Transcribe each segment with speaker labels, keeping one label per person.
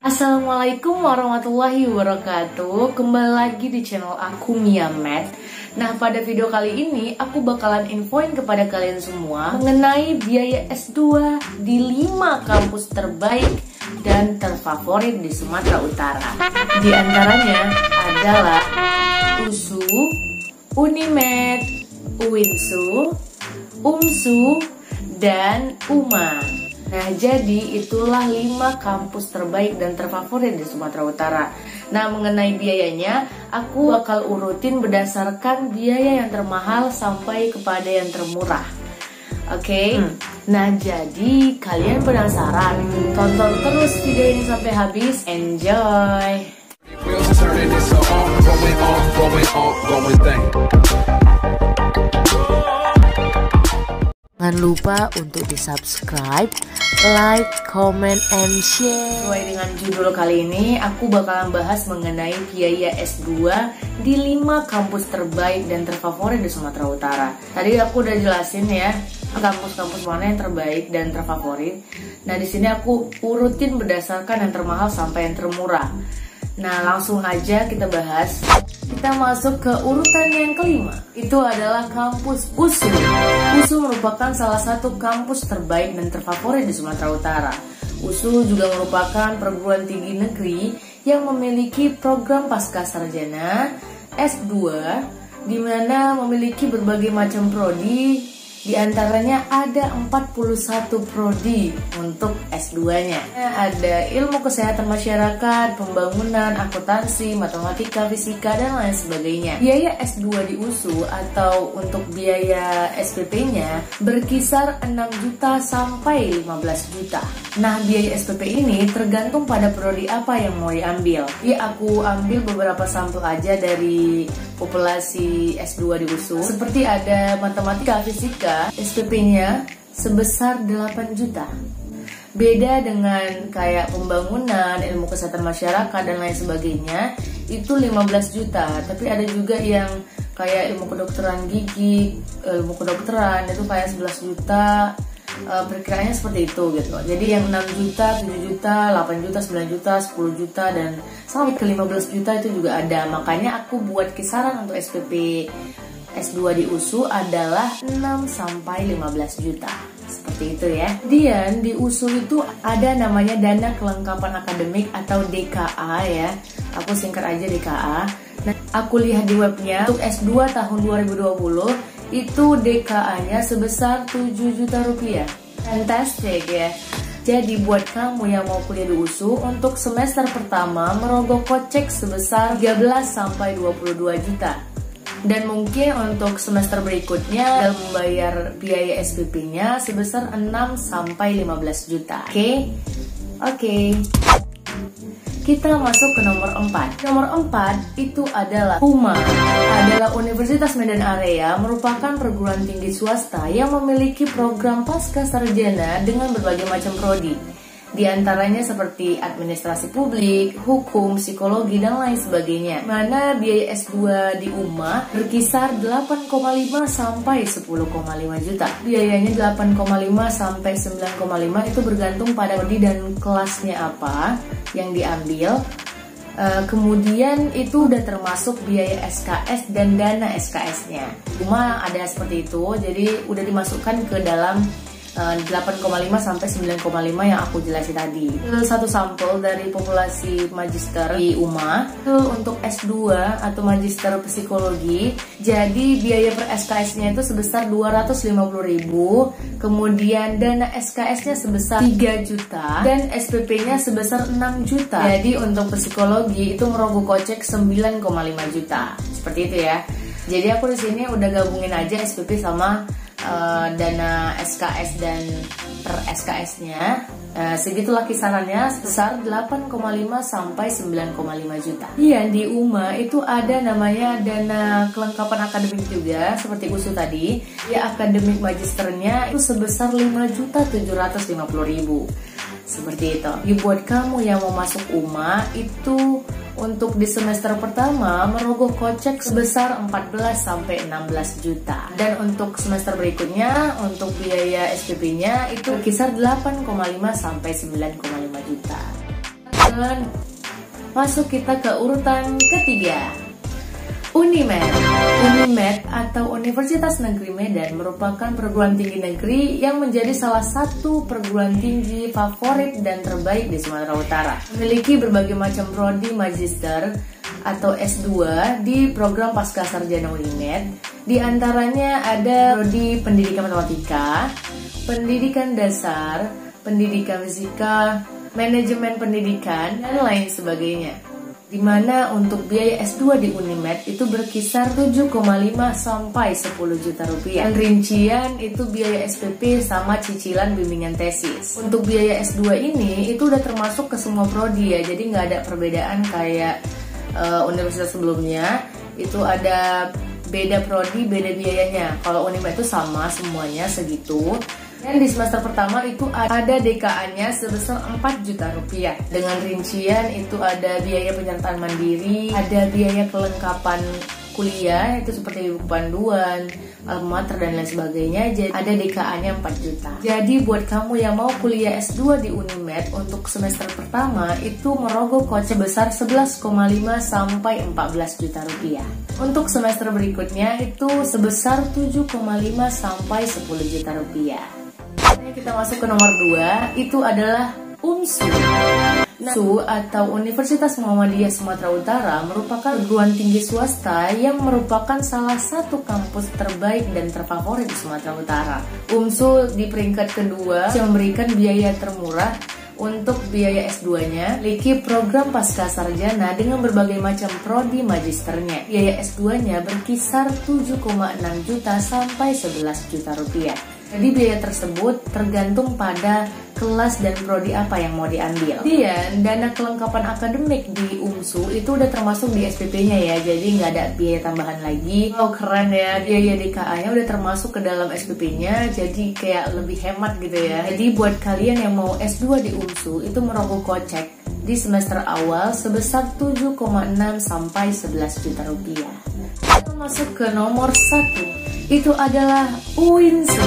Speaker 1: Assalamualaikum warahmatullahi wabarakatuh. Kembali lagi di channel aku Mia Math. Nah, pada video kali ini aku bakalan infoin kepada kalian semua mengenai biaya S2 di 5 kampus terbaik dan terfavorit di Sumatera Utara. Di antaranya adalah USU, Unimed, UINSU, UMSU, dan UMA. Nah, jadi itulah 5 kampus terbaik dan terfavorit di Sumatera Utara. Nah, mengenai biayanya, aku bakal urutin berdasarkan biaya yang termahal sampai kepada yang termurah. Oke? Nah, jadi kalian penasaran? Tonton terus video ini sampai habis. Enjoy! Jangan lupa untuk di-subscribe, like, comment, and share. Sesuai dengan judul kali ini, aku bakalan bahas mengenai biaya S2 di 5 kampus terbaik dan terfavorit di Sumatera Utara. Tadi aku udah jelasin ya, kampus-kampus mana yang terbaik dan terfavorit. Nah, di sini aku urutin berdasarkan yang termahal sampai yang termurah. Nah, langsung aja kita bahas. Kita masuk ke urutan yang kelima. Itu adalah kampus USU. USU merupakan salah satu kampus terbaik dan terfavorit di Sumatera Utara. USU juga merupakan perguruan tinggi negeri yang memiliki program pasca sarjana S2, di mana memiliki berbagai macam prodi. Di antaranya ada 41 prodi untuk S2-nya. Ada ilmu kesehatan masyarakat, pembangunan, akuntansi, matematika, fisika, dan lain sebagainya. Biaya S2 di USU atau untuk biaya SPP-nya berkisar 6 juta sampai 15 juta. Nah, biaya SPP ini tergantung pada prodi apa yang mau diambil. Ya, aku ambil beberapa sampel aja dari populasi S2 di USU. Seperti ada matematika, fisika, SPP-nya sebesar 8 juta. Beda dengan kayak pembangunan, ilmu kesehatan masyarakat, dan lain sebagainya, itu 15 juta. Tapi ada juga yang kayak ilmu kedokteran gigi, ilmu kedokteran itu kayak 11 juta. Perkiraannya seperti itu gitu. Jadi yang 6 juta, 7 juta, 8 juta, 9 juta, 10 juta, dan sampai ke 15 juta itu juga ada. Makanya aku buat kisaran untuk SPP S2 di USU adalah 6 sampai 15 juta. Seperti itu ya. Kemudian di USU itu ada namanya dana kelengkapan akademik atau DKA ya. Aku singkat aja DKA. Nah, aku lihat di webnya untuk S2 tahun 2020 itu DKA-nya sebesar 7 juta rupiah. Fantastic ya. Jadi buat kamu yang mau kuliah di USU, untuk semester pertama merogoh kocek sebesar 13 sampai 22 juta. Dan mungkin untuk semester berikutnya dalam membayar biaya SPP-nya sebesar 6 sampai 15 juta. Oke. Kita masuk ke nomor 4. Nomor 4 itu adalah UMA. Adalah Universitas Medan Area, merupakan perguruan tinggi swasta yang memiliki program pasca sarjana dengan berbagai macam prodi. Di antaranya seperti administrasi publik, hukum, psikologi, dan lain sebagainya. Mana biaya S2 di UMA berkisar 8,5 sampai 10,5 juta. Biayanya 8,5 sampai 9,5 itu bergantung pada prodi dan kelasnya apa yang diambil. Kemudian itu udah termasuk biaya SKS dan dana SKS-nya. UMA ada seperti itu, jadi udah dimasukkan ke dalam 8,5 sampai 9,5 yang aku jelasin tadi. Satu sampel dari populasi magister di UMA untuk S2 atau magister psikologi. Jadi biaya per SKS-nya itu sebesar 250.000, kemudian dana SKS-nya sebesar 3 juta dan SPP-nya sebesar 6 juta. Jadi untuk psikologi itu merogoh kocek 9,5 juta. Seperti itu ya. Jadi aku di sini udah gabungin aja SPP sama dana SKS dan per SKS-nya. Segitulah kisarannya sebesar 8,5 sampai 9,5 juta. Iya, di UMA itu ada namanya dana kelengkapan akademik juga seperti USU tadi. Ya, akademik magisternya itu sebesar 5.750.000. Seperti itu. Ya, buat kamu yang mau masuk UMA itu untuk di semester pertama merogoh kocek sebesar 14 sampai 16 juta. Dan untuk semester berikutnya untuk biaya SPP-nya itu kisar 8,5 sampai 9,5 juta. Dan masuk kita ke urutan ketiga, Unimed. Unimed atau Universitas Negeri Medan merupakan perguruan tinggi negeri yang menjadi salah satu perguruan tinggi favorit dan terbaik di Sumatera Utara. Memiliki berbagai macam prodi magister atau S2 di program Pascasarjana Unimed. Di antaranya ada prodi Pendidikan Matematika, Pendidikan Dasar, Pendidikan Fisika, Manajemen Pendidikan, dan lain sebagainya. Di mana untuk biaya S2 di Unimed itu berkisar 7,5 sampai 10 juta rupiah. Dan rincian itu biaya SPP sama cicilan bimbingan tesis. Untuk biaya S2 ini itu udah termasuk ke semua prodi ya, jadi nggak ada perbedaan kayak universitas sebelumnya. Itu ada beda prodi, beda biayanya. Kalau Unimed itu sama semuanya segitu. Dan di semester pertama itu ada DKA-nya sebesar 4 juta rupiah. Dengan rincian itu ada biaya penyertaan mandiri, ada biaya kelengkapan kuliah itu seperti buku panduan, alma mater dan lain sebagainya. Jadi ada DKA-nya 4 juta. Jadi buat kamu yang mau kuliah S2 di Unimed untuk semester pertama itu merogoh kocek sebesar 11,5 sampai 14 juta rupiah. Untuk semester berikutnya itu sebesar 7,5 sampai 10 juta rupiah. Kita masuk ke nomor 2, itu adalah UNSU. UNSU atau Universitas Muhammadiyah Sumatera Utara merupakan perguruan tinggi swasta yang merupakan salah satu kampus terbaik dan terfavorit di Sumatera Utara. UNSU di peringkat kedua yang memberikan biaya termurah untuk biaya S2-nya, memiliki program Pascasarjana dengan berbagai macam prodi magisternya. Biaya S2-nya berkisar 7,6 juta sampai 11 juta rupiah. Jadi biaya tersebut tergantung pada kelas dan prodi apa yang mau diambil. Kemudian dana kelengkapan akademik di UNSU itu udah termasuk di SPP-nya ya, jadi nggak ada biaya tambahan lagi. Oh keren ya, biaya DKA-nya udah termasuk ke dalam SPP-nya, jadi kayak lebih hemat gitu ya. Jadi buat kalian yang mau S2 di UNSU itu merogoh kocek di semester awal sebesar 7,6 sampai 11 juta rupiah. Kita masuk ke nomor 1. Itu adalah UINSU.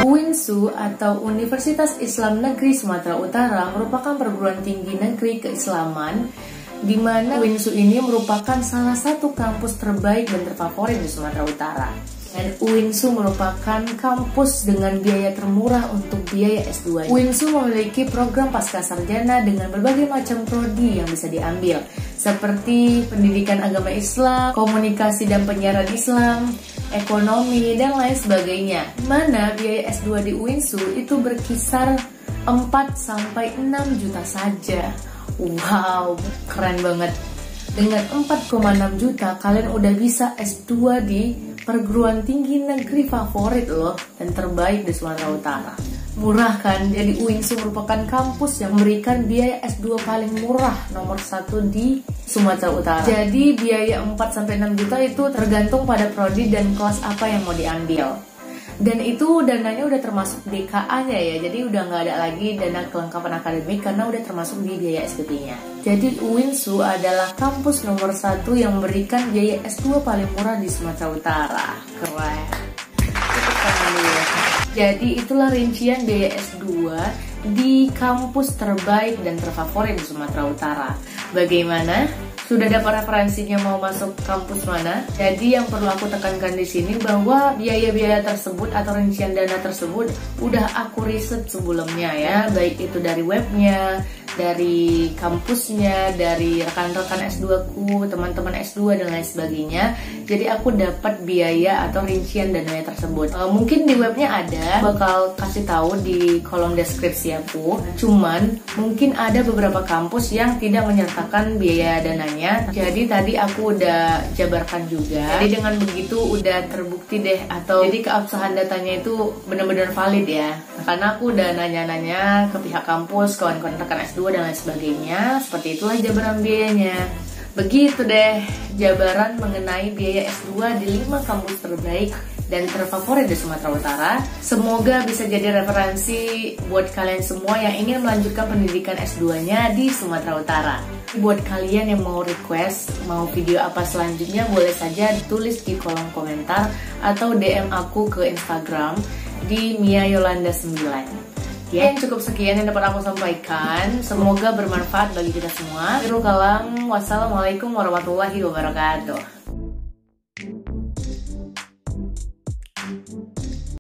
Speaker 1: UINSU atau Universitas Islam Negeri Sumatera Utara merupakan perguruan tinggi negeri keislaman di mana UINSU ini merupakan salah satu kampus terbaik dan terfavorit di Sumatera Utara. Dan UINSU merupakan kampus dengan biaya termurah untuk biaya S2. UINSU memiliki program Pascasarjana dengan berbagai macam prodi yang bisa diambil, seperti pendidikan agama Islam, komunikasi dan penyiaran Islam, ekonomi, dan lain sebagainya. Mana biaya S2 di UINSU itu berkisar 4 sampai 6 juta saja. Wow, keren banget. Dengan 4,6 juta kalian udah bisa S2 di perguruan tinggi negeri favorit loh dan terbaik di Sumatera Utara. Murah kan? Jadi UINSU merupakan kampus yang memberikan biaya S2 paling murah nomor 1 di Sumatera Utara. Jadi biaya 4-6 juta itu tergantung pada prodi dan kelas apa yang mau diambil. Dan itu dananya udah termasuk DKA-nya ya, jadi udah nggak ada lagi dana kelengkapan akademik karena udah termasuk di biaya SPP-nya. Jadi UINSU adalah kampus nomor 1 yang memberikan biaya S2 paling murah di Sumatera Utara. Keren. Jadi itulah rincian biaya S2 di kampus terbaik dan terfavorit di Sumatera Utara. Bagaimana? Sudah dapat referensinya mau masuk kampus mana? Jadi yang perlu aku tekankan di sini bahwa biaya-biaya tersebut atau rincian dana tersebut udah aku riset sebelumnya ya, baik itu dari webnya, dari kampusnya, dari rekan-rekan S2ku, teman-teman S2 dan lain sebagainya. Jadi aku dapat biaya atau rincian dananya tersebut. Mungkin di webnya ada, bakal kasih tahu di kolom deskripsi aku. Cuman mungkin ada beberapa kampus yang tidak menyertakan biaya dananya. Jadi tadi aku udah jabarkan juga. Jadi dengan begitu udah terbukti deh, atau jadi keabsahan datanya itu benar-benar valid ya. Karena aku udah nanya-nanya ke pihak kampus, kawan-kawan rekan S2 dan lain sebagainya. Seperti itulah jabaran biayanya. Begitu deh jabaran mengenai biaya S2 di 5 kampus terbaik dan terfavorit di Sumatera Utara. Semoga bisa jadi referensi buat kalian semua yang ingin melanjutkan pendidikan S2-nya di Sumatera Utara. Buat kalian yang mau request, mau video apa selanjutnya, boleh saja ditulis di kolom komentar atau DM aku ke Instagram di Mia Yolanda 9. ya. Yang cukup sekian yang dapat aku sampaikan. Semoga bermanfaat bagi kita semua. Akhirul kalam, wassalamualaikum warahmatullahi wabarakatuh.